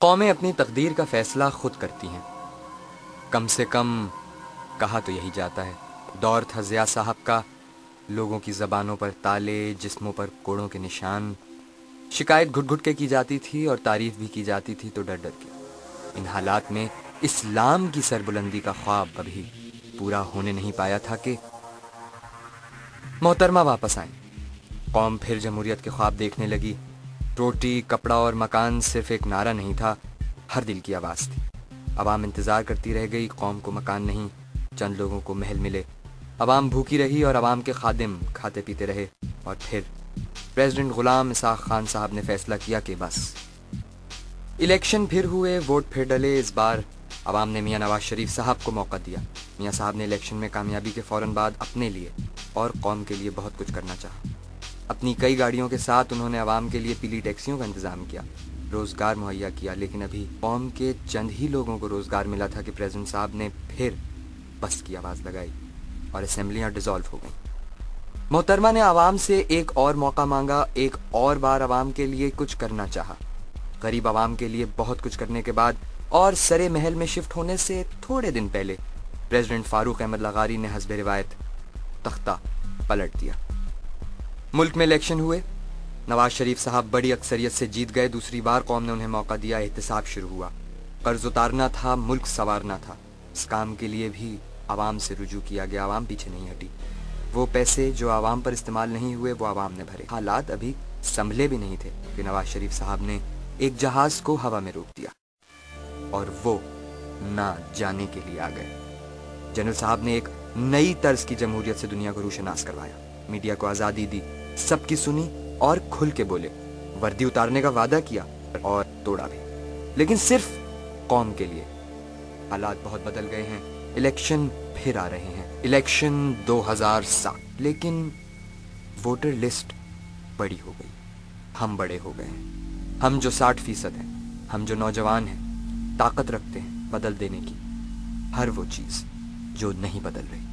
قومیں اپنی تقدیر کا فیصلہ خود کرتی ہیں، کم سے کم کہا تو یہی جاتا ہے۔ دور تھا ضیاء صاحب کا، لوگوں کی زبانوں پر تالے، جسموں پر کوڑوں کے نشان، شکایت گھٹ گھٹ کے کی جاتی تھی اور تعریف بھی کی جاتی تھی تو ڈر ڈر کے۔ ان حالات میں اسلام کی سربلندی کا خواب ابھی پورا ہونے نہیں پایا تھا کہ محترمہ واپس آئیں۔ قوم پھر جمہوریت کے خواب دیکھنے لگی۔ روٹی، کپڑا اور مکان صرف ایک نعرہ نہیں تھا، ہر دل کی آواز تھی۔ عوام انتظار کرتی رہ گئی، قوم کو مکان نہیں، چند لوگوں کو محل ملے۔ عوام بھوکی رہی اور عوام کے خادم کھاتے پیتے رہے۔ اور پھر پریزیڈنٹ غلام اسحاق خان صاحب نے فیصلہ کیا کہ بس۔ الیکشن پھر ہوئے، ووٹ پھر ڈلے۔ اس بار عوام نے میاں نواز شریف صاحب کو موقع دیا۔ میاں صاحب نے الیکشن میں کامیابی کے فوراً بعد اپنے لیے اور قوم کے لیے بہت کچھ کرنا چاہا۔ اپنی کئی گاڑیوں کے ساتھ انہوں نے عوام کے لیے پیلی ٹیکسیوں کا انتظام کیا، روزگار مہیا کیا، لیکن ابھی قوم کے چند ہی لوگوں کو روزگار ملا تھا کہ پریزیڈنٹ صاحب نے پھر بس کی آواز لگائی اور اسمبلیاں ڈیزالو ہو گئیں۔ محترمہ نے عوام سے ایک اور موقع مانگا، ایک اور بار عوام کے لیے کچھ کرنا چاہا۔ غریب عوام کے لیے بہت کچھ کرنے کے بعد اور سرے محل میں شفٹ ہونے سے تھوڑے دن پہلے پریزیڈنٹ فاروق احمد لغاری نے حسب روایت تختہ پلٹ دیا۔ ملک میں الیکشن ہوئے، نواز شریف صاحب بڑی اکثریت سے جیت گئے۔ دوسری بار قوم نے انہیں موقع دیا، احتساب شروع ہوا۔ قرض اتارنا تھا، ملک سنوارنا تھا۔ اس کام کے لیے بھی عوام سے رجوع کیا گیا، عوام پیچھے نہیں ہٹی۔ وہ پیسے جو عوام پر استعمال نہیں ہوئے وہ عوام نے بھرے۔ حالات ابھی سنبھلے بھی نہیں تھے کہ نواز شریف صاحب نے ایک جہاز کو ہوا میں روک دیا اور وہ نہ جانے کے لیے آ گئے۔ جنرل صاحب نے ایک نئی طرز کی جمہوریت سے دنیا کو روشناس کروایا، میڈیا کو آزادی دی، سب کی سنی اور کھل کے بولے، وردی اتارنے کا وعدہ کیا اور توڑا بھی، لیکن صرف قوم کے لیے۔ حالات بہت بدل گئے ہیں، الیکشن پھر آ رہے ہیں، الیکشن 2007، لیکن ووٹر لسٹ بڑی ہو گئی، ہم بڑے ہو گئے ہیں۔ ہم جو 60% ہیں، ہم جو نوجوان ہیں، طاقت رکھتے ہیں بدل دینے کی ہر وہ چیز جو نہیں بدل رہی۔